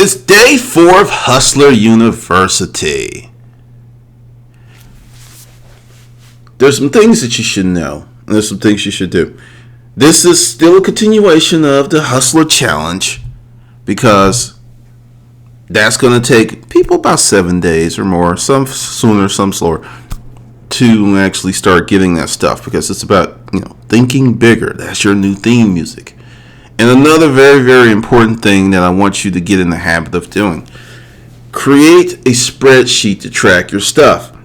It's day 4 of Hustler University. There's some things that you should know, and there's some things you should do. This is still a continuation of the Hustler Challenge, because that's going to take people about 7 days or more, some sooner, some slower, to actually start getting that stuff, because it's about, thinking bigger. That's your new theme music. And another very, very important thing that I want you to get in the habit of doing: create a spreadsheet to track your stuff.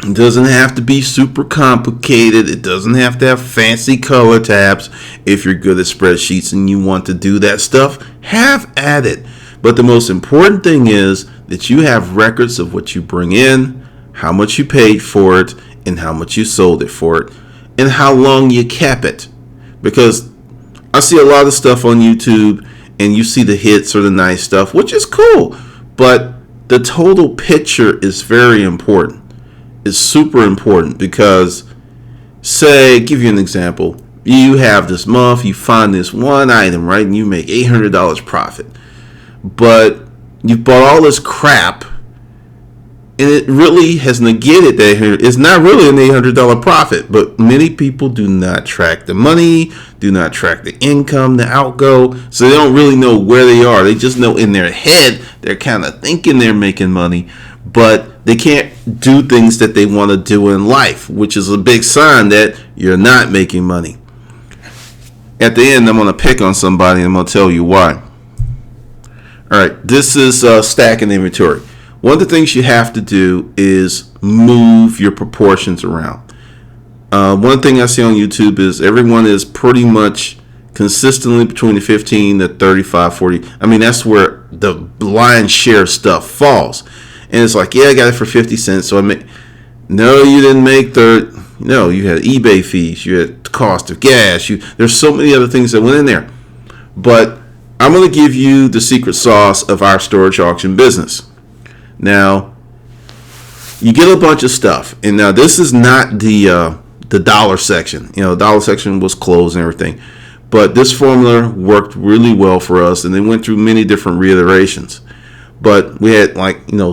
It doesn't have to be super complicated. It doesn't have to have fancy color tabs. If you're good at spreadsheets and you want to do that stuff, have at it. But the most important thing is that you have records of what you bring in, how much you paid for it, and how much you sold it for it, and how long you kept it. Because I see a lot of stuff on YouTube, and you see the hits or the nice stuff, which is cool. But the total picture is very important. It's super important, because, say, give you an example. You have this month, you find this one item, right, and you make $800 profit. But you bought all this crap, and it really has negated that. It's not really an $800 profit, but many people do not track the money, do not track the income, the outgo, so they don't really know where they are. They just know in their head they're kind of thinking they're making money, but they can't do things that they want to do in life, which is a big sign that you're not making money. At the end, I'm going to pick on somebody, and I'm going to tell you why. All right, this is stacking inventory. One of the things you have to do is move your proportions around. One thing I see on YouTube is everyone is pretty much consistently between the 15 to 35, 40. I mean, that's where the lion's share stuff falls. And it's like, yeah, I got it for 50 cents. So no, you didn't make you had eBay fees, you had the cost of gas. There's so many other things that went in there. But I'm going to give you the secret sauce of our storage auction business. Now, you get a bunch of stuff, and now this is not the dollar section. The dollar section was closed and everything, but this formula worked really well for us, and they went through many different reiterations. But we had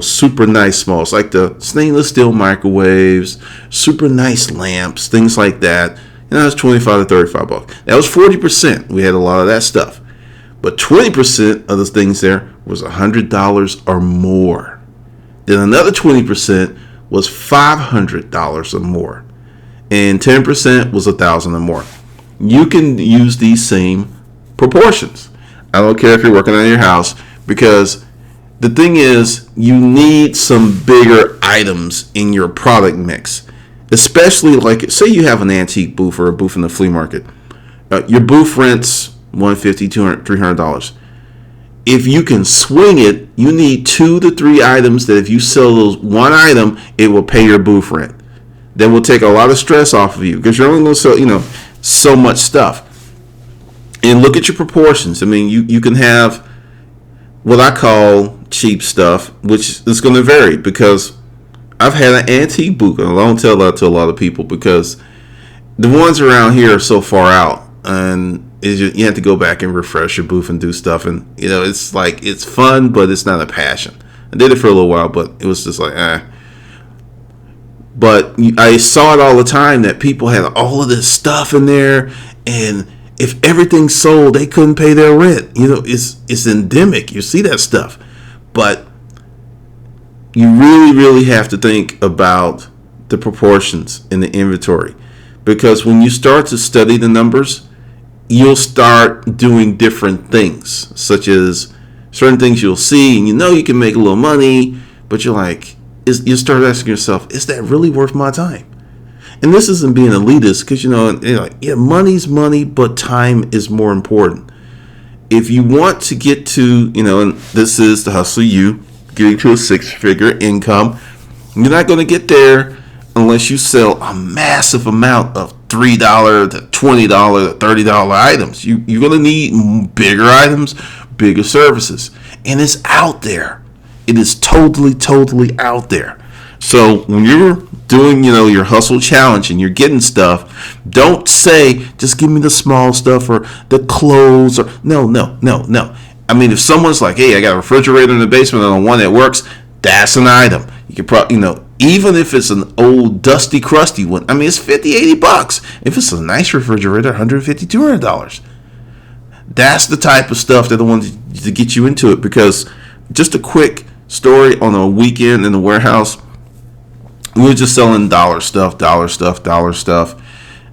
super nice smalls, like the stainless steel microwaves, super nice lamps, things like that. And that was $25 to $35. That was 40%. We had a lot of that stuff, but 20% of the things there was $100 or more. Then another 20% was $500 or more. And 10% was $1,000 or more. You can use these same proportions. I don't care if you're working on your house, because the thing is, you need some bigger items in your product mix. Especially, like, say you have an antique booth or a booth in the flea market. Your booth rents $150, $200, $300. If you can swing it, you need 2 to 3 items that if you sell those one item, it will pay your booth rent. That will take a lot of stress off of you, because you're only going to sell, so much stuff. And look at your proportions. I mean, you can have what I call cheap stuff, which is going to vary, because I've had an antique booth, and I don't tell that to a lot of people, because the ones around here are so far out, and you have to go back and refresh your booth and do stuff, and it's like, it's fun, but it's not a passion. I did it for a little while, but it was just like But I saw it all the time that people had all of this stuff in there, and if everything sold, they couldn't pay their rent. It's endemic. You see that stuff, but you really, really have to think about the proportions in the inventory, because when you start to study the numbers, you'll start doing different things, such as certain things you'll see, and you can make a little money, but you're like, you start asking yourself, is that really worth my time? And this isn't being elitist, because money's money, but time is more important. If you want to get to, and this is the Hustle U, getting to a 6-figure income, you're not going to get there unless you sell a massive amount of $3 to $20 to $30 items. You're going to need bigger items, bigger services. And it's out there. It is totally, totally out there. So when you're doing, your hustle challenge and you're getting stuff, don't say, just give me the small stuff or the clothes, or no. I mean, if someone's like, hey, I got a refrigerator in the basement and one that works, that's an item. You could probably, even if it's an old dusty, crusty one, I mean, it's $50, $80. If it's a nice refrigerator, $150, $200. That's the type of stuff that I wanted to get you into it, because just a quick story on a weekend in the warehouse, we were just selling dollar stuff. We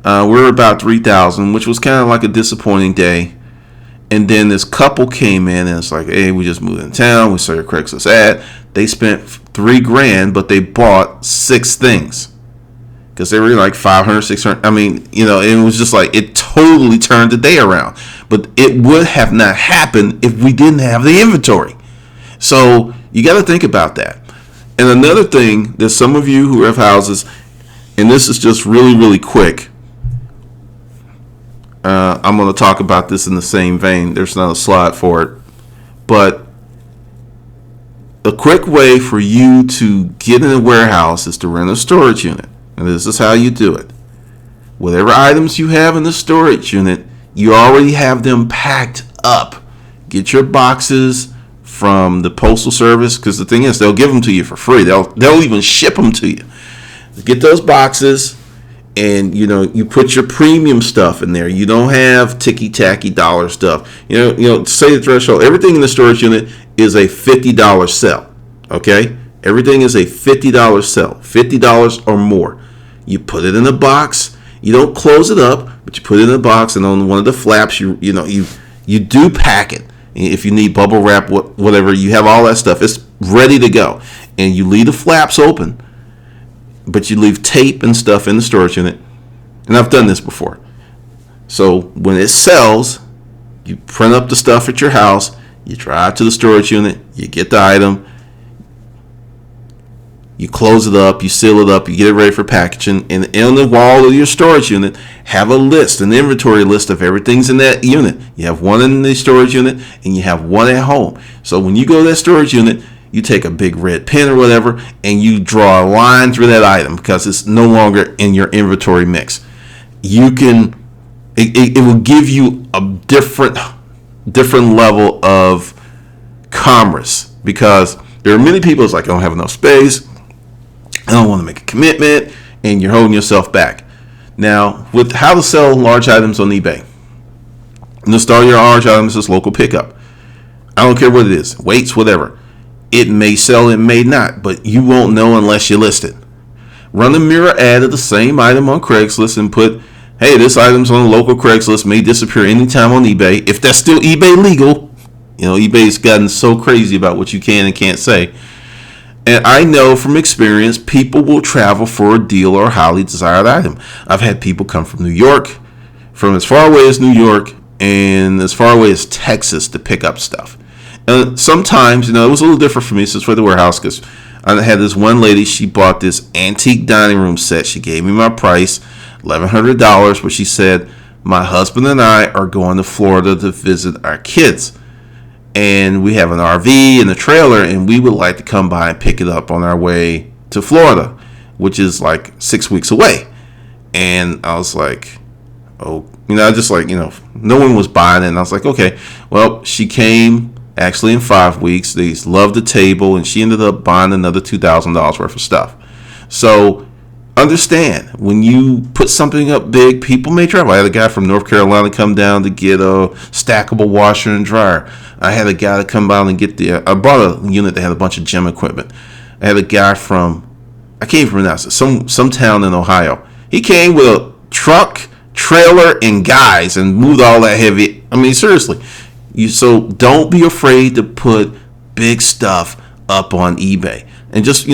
were about 3,000, which was kind of like a disappointing day. And then this couple came in and it's like, hey, we just moved in town. We saw your Craigslist ad. They spent $3,000, but they bought 6 things because they were like 500, 600. I mean, it was just like, it totally turned the day around. But it would have not happened if we didn't have the inventory. So you got to think about that. And another thing, there's some of you who have houses, and this is just really, really quick. I'm going to talk about this in the same vein. There's not a slide for it. But a quick way for you to get in a warehouse is to rent a storage unit. And this is how you do it. Whatever items you have in the storage unit, you already have them packed up. Get your boxes from the postal service, because the thing is, they'll give them to you for free. They'll even ship them to you. Get those boxes. And, you put your premium stuff in there. You don't have ticky-tacky dollar stuff. Say the threshold. Everything in the storage unit is a $50 sell. Okay? Everything is a $50 sell. $50 or more. You put it in a box. You don't close it up, but you put it in a box, and on one of the flaps, you do pack it. If you need bubble wrap, whatever, you have all that stuff. It's ready to go. And you leave the flaps open. But you leave tape and stuff in the storage unit. And I've done this before. So when it sells, you print up the stuff at your house, you drive to the storage unit, you get the item, you close it up, you seal it up, you get it ready for packaging, and on the wall of your storage unit, have a list, an inventory list of everything's in that unit. You have one in the storage unit, and you have one at home. So when you go to that storage unit, you take a big red pen or whatever, and you draw a line through that item because it's no longer in your inventory mix. It will give you a different level of commerce, because there are many people that's like, I don't have enough space, I don't want to make a commitment, and you're holding yourself back. Now, with how to sell large items on eBay, and the start of your large items is local pickup. I don't care what it is, weights, whatever. It may sell, it may not, but you won't know unless you list it. Run a mirror ad of the same item on Craigslist and put, hey, this item's on the local Craigslist, may disappear anytime on eBay. If that's still eBay legal, eBay's gotten so crazy about what you can and can't say. And I know from experience, people will travel for a deal or a highly desired item. I've had people come from New York, from as far away as New York, and as far away as Texas to pick up stuff. And sometimes, it was a little different for me since we're at the warehouse, because I had this one lady, she bought this antique dining room set. She gave me my price, $1,100, but she said, my husband and I are going to Florida to visit our kids. And we have an RV and a trailer, and we would like to come by and pick it up on our way to Florida, which is like 6 weeks away. And I was like, oh, no one was buying it. And I was like, okay, well, she came actually in 5 weeks. They loved the table, and she ended up buying another $2,000 worth of stuff. So understand, when you put something up big, people may travel. I had a guy from North Carolina come down to get a stackable washer and dryer. I had a guy to come down and get I bought a unit that had a bunch of gym equipment. I had a guy from, I can't even pronounce it, some town in Ohio. He came with a truck, trailer, and guys, and moved all that heavy. I mean, seriously. So don't be afraid to put big stuff up on eBay, and just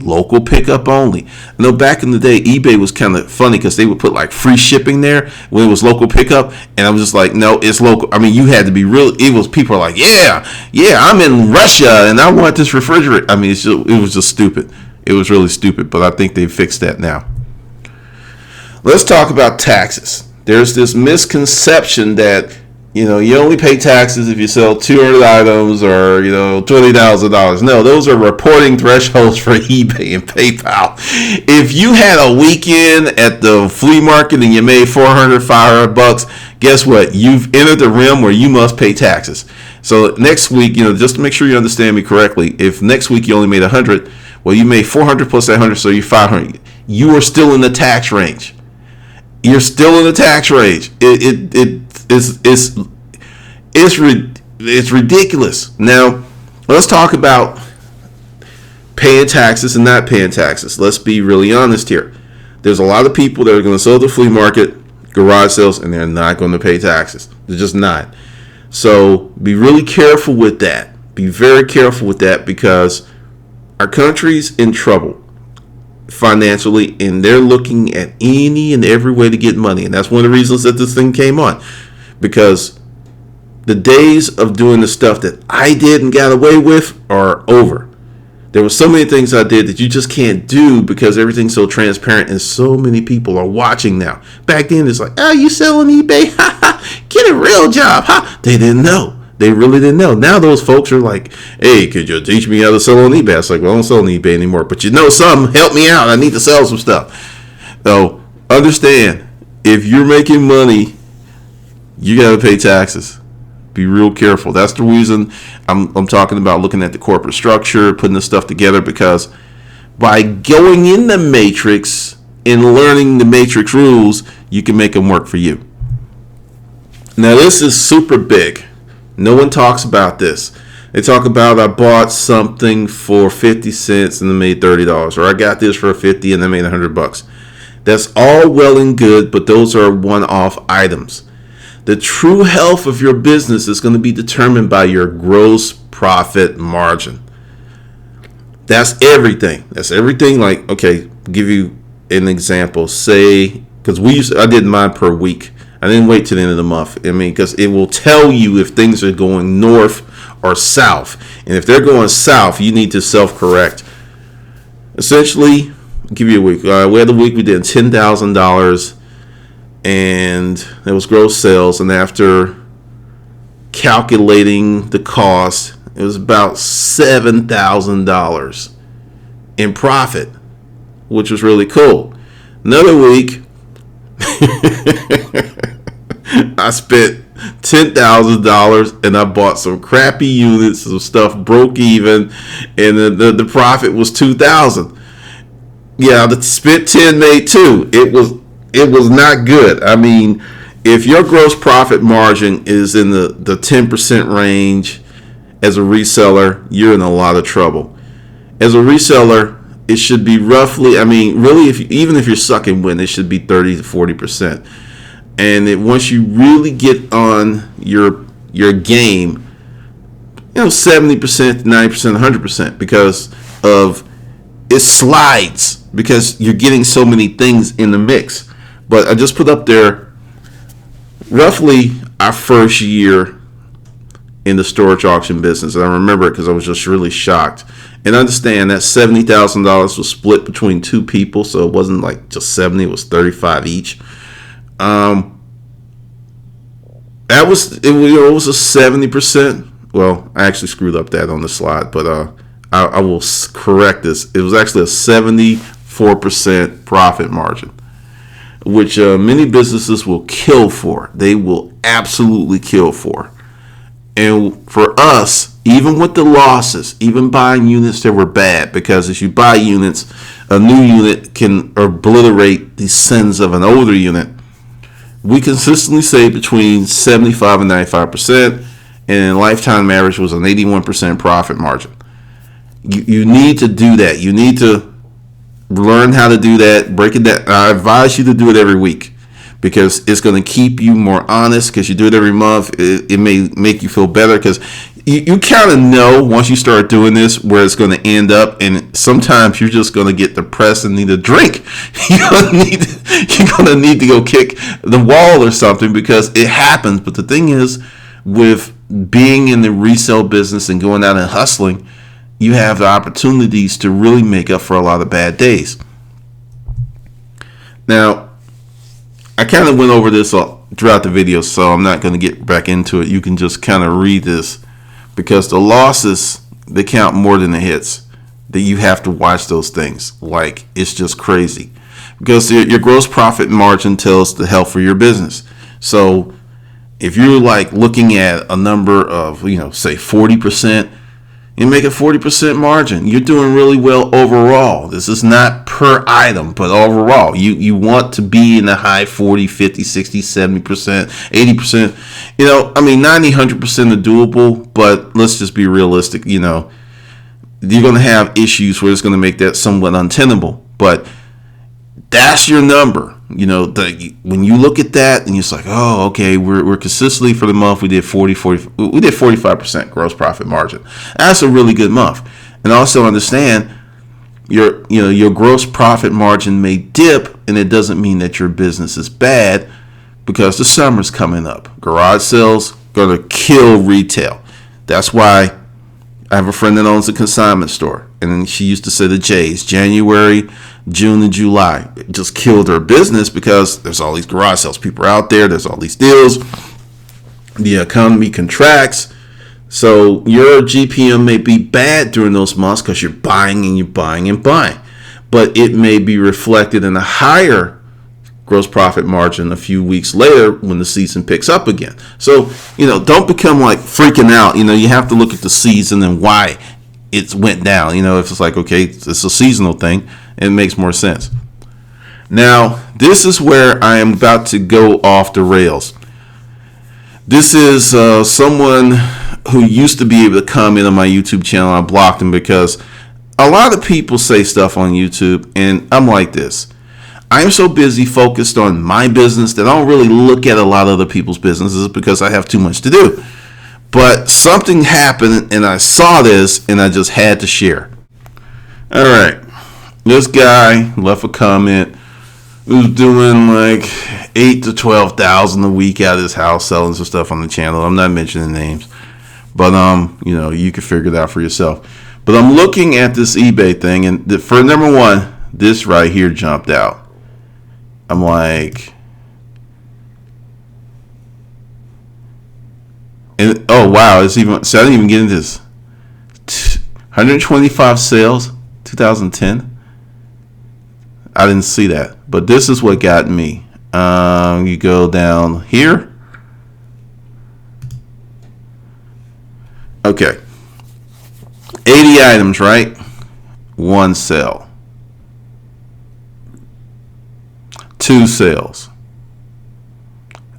local pickup only. I know back in the day, eBay was kind of funny because they would put like free shipping there when it was local pickup, and I was just like, no, it's local. I mean, you had to be real. It was, people are like, yeah, I'm in Russia and I want this refrigerator. I mean, it was just stupid. It was really stupid, but I think they fixed that now. Let's talk about taxes. There's this misconception that you only pay taxes if you sell 200 items or, $20,000. No, those are reporting thresholds for eBay and PayPal. If you had a weekend at the flea market and you made $400, $500, guess what? You've entered the realm where you must pay taxes. So next week, just to make sure you understand me correctly, if next week you only made 100, well, you made 400 plus 100, so you're 500. You are still in the tax range. You're still in the tax range. It's ridiculous. Now, let's talk about paying taxes and not paying taxes. Let's be really honest here. There's a lot of people that are going to sell at the flea market, garage sales, and they're not going to pay taxes. They're just not. So be really careful with that. Be very careful with that, because our country's in trouble financially, and they're looking at any and every way to get money. And that's one of the reasons that this thing came on, because the days of doing the stuff that I did and got away with are over. There were so many things I did that you just can't do because everything's so transparent and so many people are watching now. Back then, it's like, you selling eBay? Get a real job. They didn't know. They really didn't know. Now those folks are like, hey, could you teach me how to sell on eBay? It's like, well, I don't sell on eBay anymore. But some, help me out. I need to sell some stuff. So understand, if you're making money, you got to pay taxes. Be real careful. That's the reason I'm talking about looking at the corporate structure, putting this stuff together, because by going in the matrix and learning the matrix rules, you can make them work for you. Now, this is super big. No one talks about this. They talk about, I bought something for 50 cents and then made $30, or I got this for 50 and then made $100. That's all well and good, but those are one-off items. The true health of your business is going to be determined by your gross profit margin. That's everything. That's everything. Like, okay, give you an example. Say, because I did mine per week. I didn't wait till the end of the month. Because it will tell you if things are going north or south. And if they're going south, you need to self-correct. Essentially, I'll give you a week. We had a week we did $10,000. And it was gross sales, and after calculating the cost, it was about $7,000 in profit, which was really cool. Another week, I spent $10,000 and I bought some crappy units, some stuff broke even, and the profit was $2,000. Yeah, the spent 10 made 2. It was not good. If your gross profit margin is in the 10% range as a reseller, you're in a lot of trouble. As a reseller, it should be roughly, really, even if you're sucking wind, it should be 30 to 40%. And once you really get on your game, 70%, 90%, 100%, because of it slides, because you're getting so many things in the mix. But I just put up there roughly our first year in the storage auction business. And I remember it because I was just really shocked. And understand that $70,000 was split between 2 people. So it wasn't like just 70, it was 35 each. It was a 70%. Well, I actually screwed up that on the slide, but I will correct this. It was actually a 74% profit margin, which many businesses will kill for. They will absolutely kill for. And for us, even with the losses, even buying units that were bad, because as you buy units, a new unit can obliterate the sins of an older unit. We consistently say between 75 and 95%, and lifetime average was an 81% profit margin. You need to do that. You need to learn how to do that, break it down. I advise you to do it every week, because it's going to keep you more honest, because you do it every month. It may make you feel better, because you kind of know once you start doing this where it's going to end up, and sometimes you're just going to get depressed and need a drink. You're going to need to go kick the wall or something, because it happens. But the thing is, with being in the resale business and going out and hustling, you have the opportunities to really make up for a lot of bad days. Now, I kind of went over this throughout the video, so I'm not going to get back into it. You can just kind of read this, because the losses, they count more than the hits. That you have to watch those things. Like, it's just crazy, because your gross profit margin tells the health for your business. So If you're like looking at a number of, say 40%, you make a 40% margin. You're doing really well overall. This is not per item, but overall. You want to be in the high 40, 50, 60, 70%, 80%. 90, 100% are doable, but let's just be realistic. You're going to have issues where it's going to make that somewhat untenable. But that's your number. When you look at that and you're like, oh, okay, we're consistently for the month we did 45% gross profit margin. That's a really good month. And also understand your gross profit margin may dip, and it doesn't mean that your business is bad, because the summer's coming up. Garage sales gonna kill retail. That's why I have a friend that owns a consignment store, and she used to say the J's, January, June, and July. It just killed her business because there's all these garage sales. People are out there. There's all these deals. The economy contracts. So your GPM may be bad during those months because you're buying and you're buying and buying. But it may be reflected in a higher gross profit margin a few weeks later when the season picks up again. So, don't become like freaking out. You have to look at the season and why it went down. If it's like, okay, it's a seasonal thing, it makes more sense. Now, this is where I am about to go off the rails. This is someone who used to be able to comment on my YouTube channel. I blocked him because a lot of people say stuff on YouTube, and I'm like this. I'm so busy focused on my business that I don't really look at a lot of other people's businesses because I have too much to do. But something happened, and I saw this, and I just had to share. All right. This guy left a comment who's doing like $8,000 to $12,000 a week out of his house selling some stuff on the channel. I'm not mentioning names, but you can figure it out for yourself. But I'm looking at this eBay thing, and for number one, this right here jumped out. I'm like, and oh wow, it's even. So I didn't even get into this. 125 sales, 2010. I didn't see that, but this is what got me. You go down here. Okay. 80 items, right? One sale. 2 sales.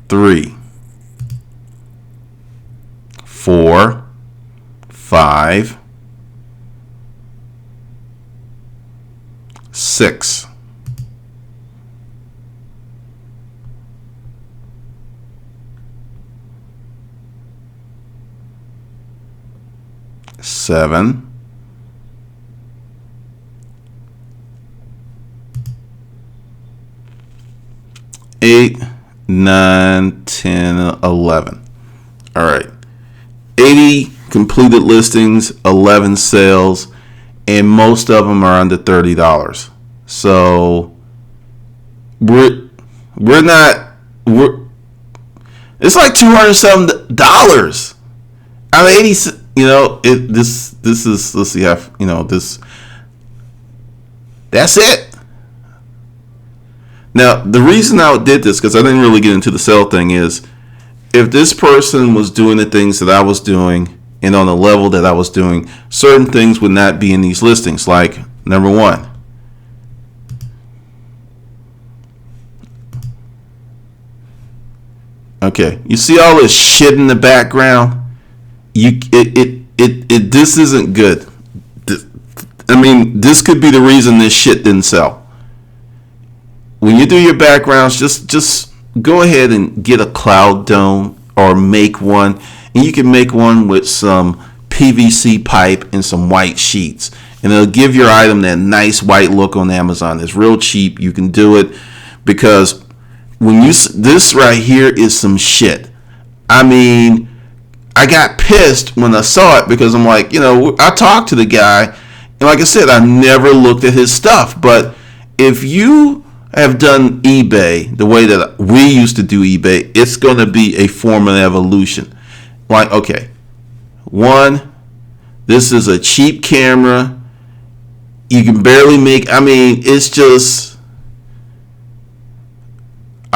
3. 4. 5. 6. 7. 8, 9, 10, 11. All right. 80 completed listings, 11 sales, and most of them are under $30. So it's like $207 out of 80. This is, let's see how, this, that's it. Now, the reason I did this, because I didn't really get into the sell thing, is if this person was doing the things that I was doing and on the level that I was doing, certain things would not be in these listings. Like, number one, okay, you see all this shit in the background? This isn't good. This could be the reason this shit didn't sell. When you do your backgrounds, just go ahead and get a cloud dome or make one. And you can make one with some PVC pipe and some white sheets. And it'll give your item that nice white look on Amazon. It's real cheap. You can do it because this right here is some shit. I got pissed when I saw it because I'm like, I talked to the guy. And like I said, I never looked at his stuff. But if you have done eBay the way that we used to do eBay, it's going to be a form of evolution. Like, okay, one, this is a cheap camera. You can barely make, it's just,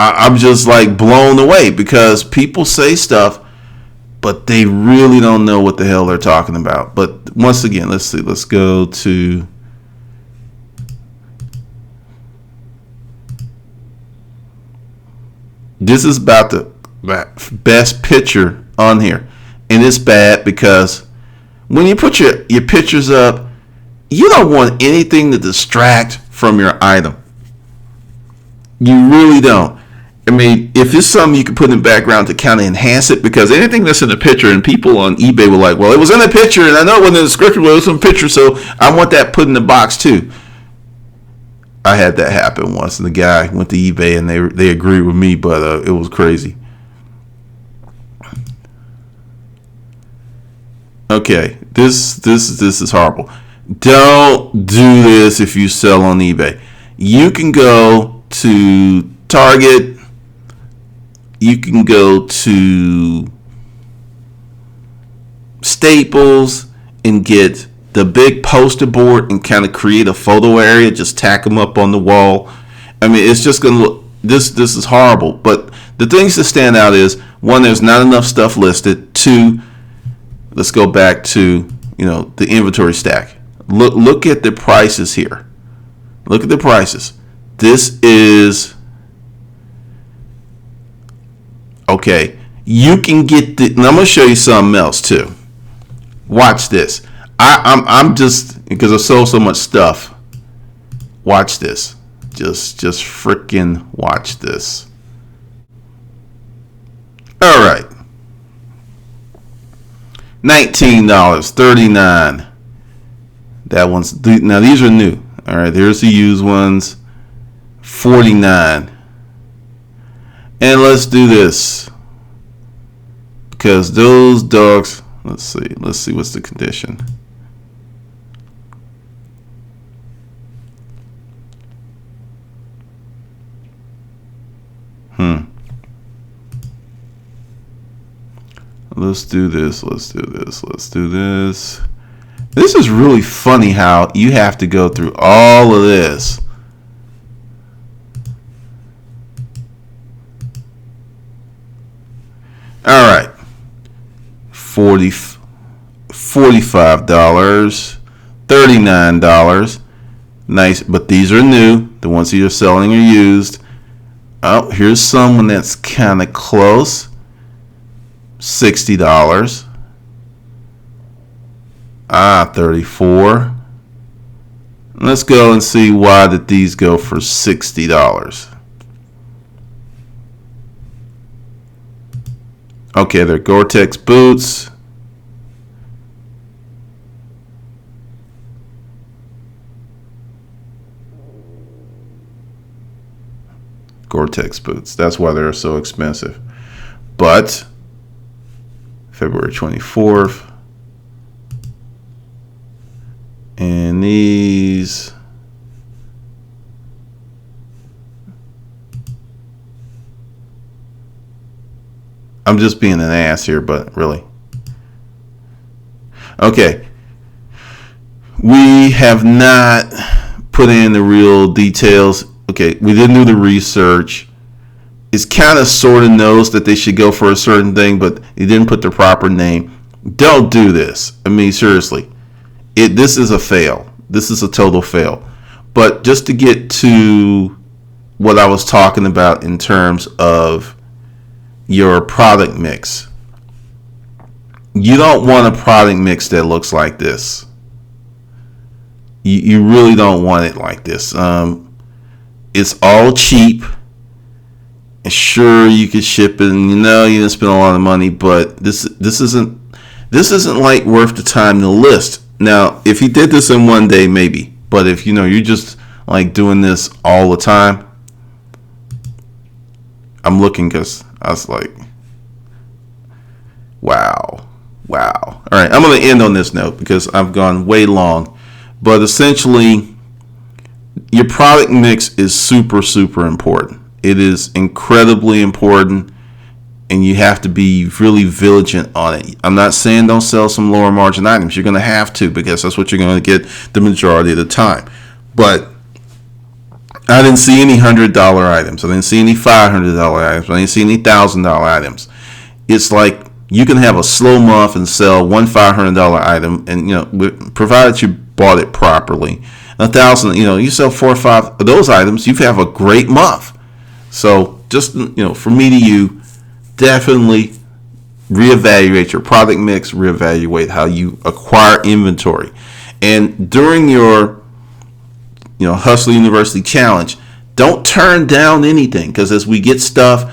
I'm just like blown away because people say stuff, but they really don't know what the hell they're talking about. But once again, let's see. Let's go to. This is about the best picture on here. And it's bad because when you put your pictures up, you don't want anything to distract from your item. You really don't. I mean, if it's something you can put in the background to kind of enhance it, because anything that's in the picture, and people on eBay were like, well, it was in the picture, and I know it wasn't in the description, but it was in the picture, so I want that put in the box too. I had that happen once, and the guy went to eBay, and they agreed with me, but it was crazy. Okay, this is horrible. Don't do this if you sell on eBay. You can go to Target. You can go to Staples and get the big poster board and kind of create a photo area. Just tack them up on the wall. I mean, it's just gonna look. This is horrible. But the things that stand out is, one, there's not enough stuff listed. Two, let's go back to the inventory stack. Look at the prices here. Look at the prices. This is okay. You can get and I'm gonna show you something else too. Watch this. I'm just, because I sold so much stuff. Watch this. Just freaking watch this. All right. $19, $39. That one's now these are new. All right, there's the used ones. $49. And let's do this, because those dogs. Let's see what's the condition. Let's do this. This is really funny how you have to go through all of this. All right. $45, $39. Nice, but these are new. The ones that you're selling are used. Oh, here's someone that's kind of close. $60. $34. Let's go and see why did these go for $60. Okay, they're Gore-Tex boots. Gore-Tex boots. That's why they're so expensive. But February 24th. And these. I'm just being an ass here, but really. Okay. We have not put in the real details. Okay, we didn't do the research. It's kind of sort of knows that they should go for a certain thing, but he didn't put the proper name. Don't do this. I mean, seriously. This is a fail. This is a total fail. But just to get to what I was talking about in terms of your product mix, you don't want a product mix that looks like this. You really don't want it like this. It's all cheap. And sure, you can ship it, and you didn't spend a lot of money, but this isn't like worth the time to list. Now, if he did this in one day, maybe. But if you're just like doing this all the time, I'm looking because I was like, wow. All right, I'm going to end on this note because I've gone way long. But essentially, your product mix is super, super important. It is incredibly important, and you have to be really vigilant on it. I'm not saying don't sell some lower margin items. You're going to have to, because that's what you're going to get the majority of the time. But I didn't see any $100 items. I didn't see any $500 items. I didn't see any $1,000 items. It's like you can have a slow month and sell one $500 item, and provided you bought it properly, 1,000. You sell 4 or 5 of those items, you have a great month. So just from me to you, definitely reevaluate your product mix, reevaluate how you acquire inventory, and during your Hustle University Challenge, don't turn down anything, because as we get stuff,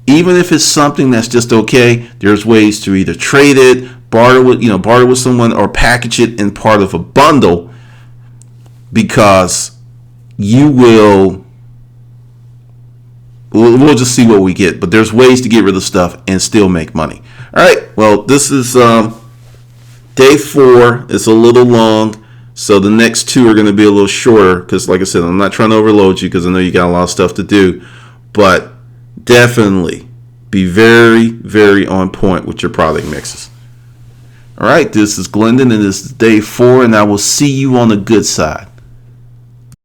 even if it's something that's just okay, there's ways to either trade it, barter with someone, or package it in part of a bundle, because we'll just see what we get. But there's ways to get rid of stuff and still make money. All right. Well, this is day 4. It's a little long, so the next 2 are going to be a little shorter, because, like I said, I'm not trying to overload you, because I know you got a lot of stuff to do. But definitely be very, very on point with your product mixes. All right. This is Glendon, and this is day 4, and I will see you on the good side.